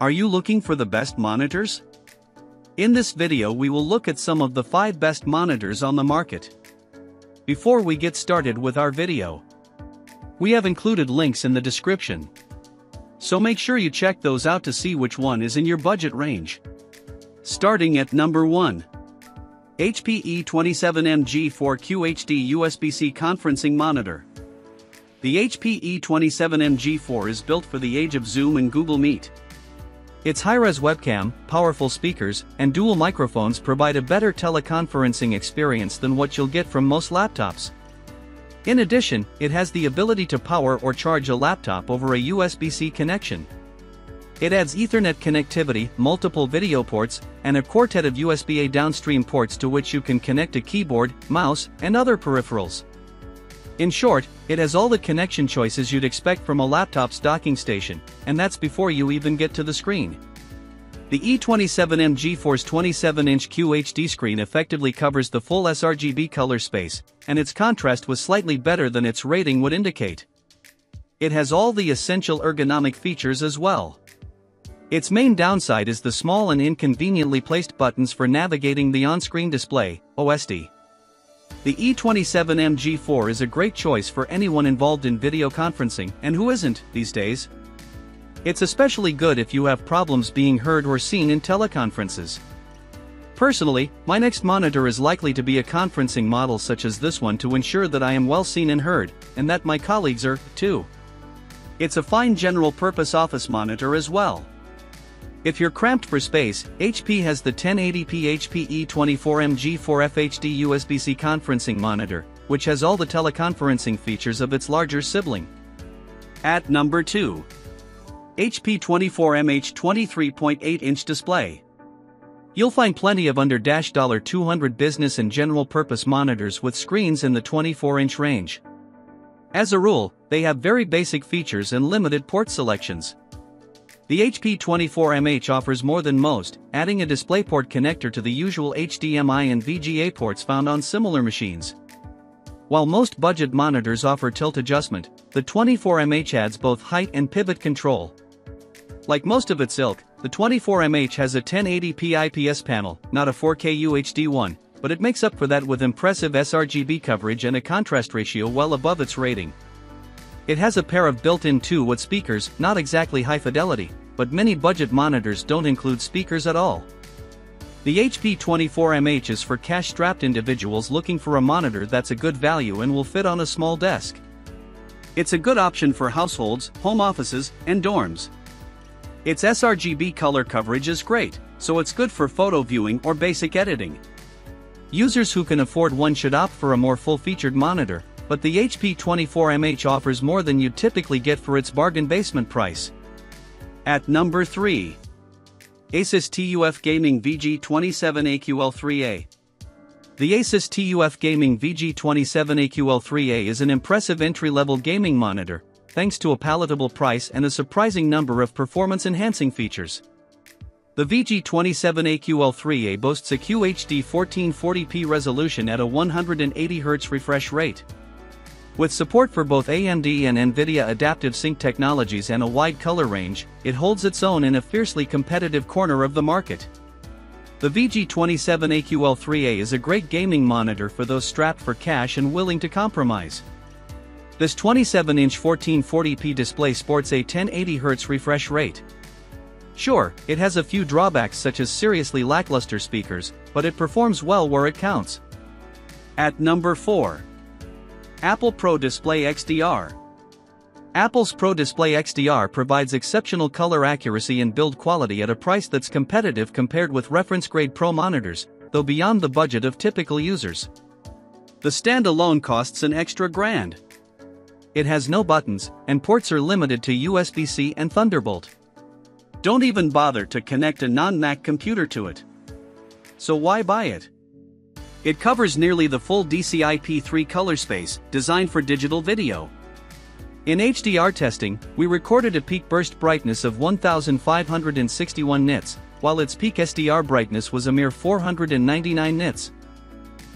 Are you looking for the best monitors? In this video we will look at some of the 5 best monitors on the market. Before we get started with our video, we have included links in the description, so make sure you check those out to see which one is in your budget range. Starting at number 1. HP E27M G4 QHD USB-C Conferencing Monitor. The HP E27M G4 is built for the age of Zoom and Google Meet. Its high-res webcam, powerful speakers, and dual microphones provide a better teleconferencing experience than what you'll get from most laptops. In addition, it has the ability to power or charge a laptop over a USB-C connection. It adds Ethernet connectivity, multiple video ports, and a quartet of USB-A downstream ports to which you can connect a keyboard, mouse, and other peripherals. In short, it has all the connection choices you'd expect from a laptop's docking station, and that's before you even get to the screen. The E27M G4's 27-inch QHD screen effectively covers the full sRGB color space, and its contrast was slightly better than its rating would indicate. It has all the essential ergonomic features as well. Its main downside is the small and inconveniently placed buttons for navigating the on-screen display, OSD. The E27M G4 is a great choice for anyone involved in video conferencing, and who isn't, these days? It's especially good if you have problems being heard or seen in teleconferences. Personally, my next monitor is likely to be a conferencing model such as this one to ensure that I am well seen and heard, and that my colleagues are, too. It's a fine general-purpose office monitor as well. If you're cramped for space, HP has the 1080p HP E24M G4 FHD USB-C conferencing monitor, which has all the teleconferencing features of its larger sibling. At number 2. HP 24MH 23.8-inch display. You'll find plenty of under $200 business and general-purpose monitors with screens in the 24-inch range. As a rule, they have very basic features and limited port selections. The HP 24MH offers more than most, adding a DisplayPort connector to the usual HDMI and VGA ports found on similar machines. While most budget monitors offer tilt adjustment, the 24MH adds both height and pivot control. Like most of its ilk, the 24MH has a 1080p IPS panel, not a 4K UHD one, but it makes up for that with impressive sRGB coverage and a contrast ratio well above its rating. It has a pair of built-in 2-watt speakers, not exactly high fidelity, but many budget monitors don't include speakers at all. The HP 24MH is for cash-strapped individuals looking for a monitor that's a good value and will fit on a small desk. It's a good option for households, home offices, and dorms. Its sRGB color coverage is great, so it's good for photo viewing or basic editing. Users who can afford one should opt for a more full-featured monitor, but the HP 24MH offers more than you'd typically get for its bargain basement price. At number 3. Asus TUF Gaming VG27AQL3A. The Asus TUF Gaming VG27AQL3A is an impressive entry-level gaming monitor, thanks to a palatable price and a surprising number of performance-enhancing features. The VG27AQL3A boasts a QHD 1440p resolution at a 180Hz refresh rate. With support for both AMD and NVIDIA adaptive sync technologies and a wide color range, it holds its own in a fiercely competitive corner of the market. The VG27AQL3A is a great gaming monitor for those strapped for cash and willing to compromise. This 27-inch 1440p display sports a 1080Hz refresh rate. Sure, it has a few drawbacks such as seriously lackluster speakers, but it performs well where it counts. At number 4. Apple Pro Display XDR. Apple's Pro Display XDR provides exceptional color accuracy and build quality at a price that's competitive compared with reference-grade Pro monitors, though beyond the budget of typical users. The stand alone costs an extra $1,000. It has no buttons, and ports are limited to USB-C and Thunderbolt. Don't even bother to connect a non-Mac computer to it. So why buy it? It covers nearly the full DCI-P3 color space, designed for digital video. In HDR testing, we recorded a peak burst brightness of 1561 nits, while its peak SDR brightness was a mere 499 nits.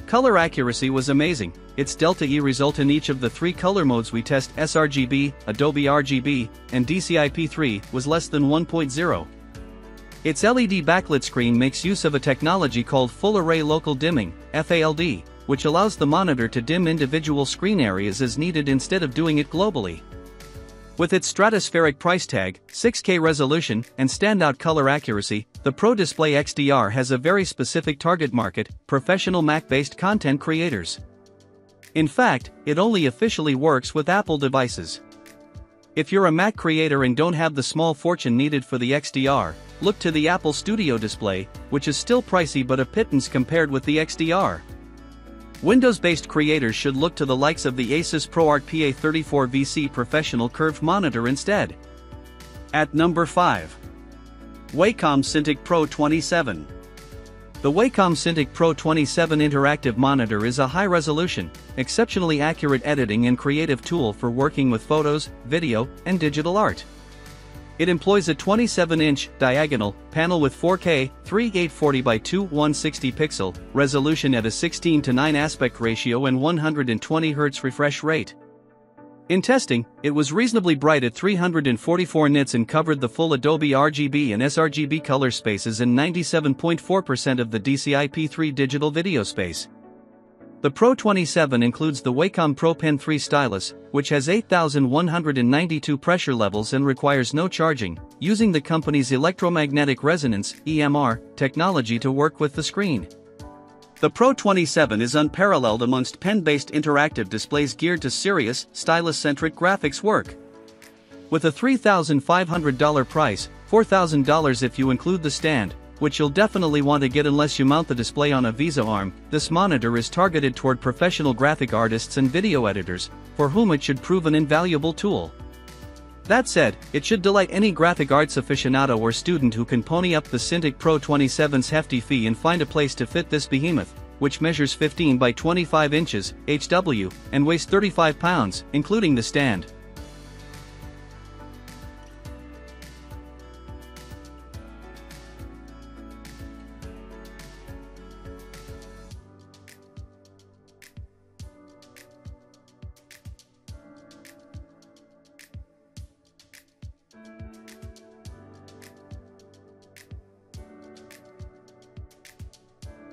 Color accuracy was amazing. Its Delta E result in each of the 3 color modes we test, sRGB, Adobe RGB, and DCI-P3, was less than 1.0. Its LED backlit screen makes use of a technology called Full Array Local Dimming, FALD, which allows the monitor to dim individual screen areas as needed instead of doing it globally. With its stratospheric price tag, 6K resolution, and standout color accuracy, the Pro Display XDR has a very specific target market: professional Mac-based content creators. In fact, it only officially works with Apple devices. If you're a Mac creator and don't have the small fortune needed for the XDR, look to the Apple Studio display, which is still pricey but a pittance compared with the XDR. Windows-based creators should look to the likes of the Asus ProArt PA34VC Professional Curved Monitor instead. At number 5. Wacom Cintiq Pro 27. The Wacom Cintiq Pro 27 interactive monitor is a high-resolution, exceptionally accurate editing and creative tool for working with photos, video, and digital art. It employs a 27-inch diagonal panel with 4K 3840 by 2160 pixel resolution at a 16:9 aspect ratio and 120 Hz refresh rate. In testing, it was reasonably bright at 344 nits and covered the full Adobe RGB and sRGB color spaces in 97.4% of the DCI-P3 digital video space. The Pro 27 includes the Wacom Pro Pen 3 stylus, which has 8,192 pressure levels and requires no charging, using the company's electromagnetic resonance (EMR) technology to work with the screen. The Pro 27 is unparalleled amongst pen-based interactive displays geared to serious, stylus-centric graphics work. With a $3,500 price, $4,000 if you include the stand, which you'll definitely want to get unless you mount the display on a VESA arm, this monitor is targeted toward professional graphic artists and video editors, for whom it should prove an invaluable tool. That said, it should delight any graphic arts aficionado or student who can pony up the Cintiq Pro 27's hefty fee and find a place to fit this behemoth, which measures 15 by 25 inches, HW, and weighs 35 pounds, including the stand.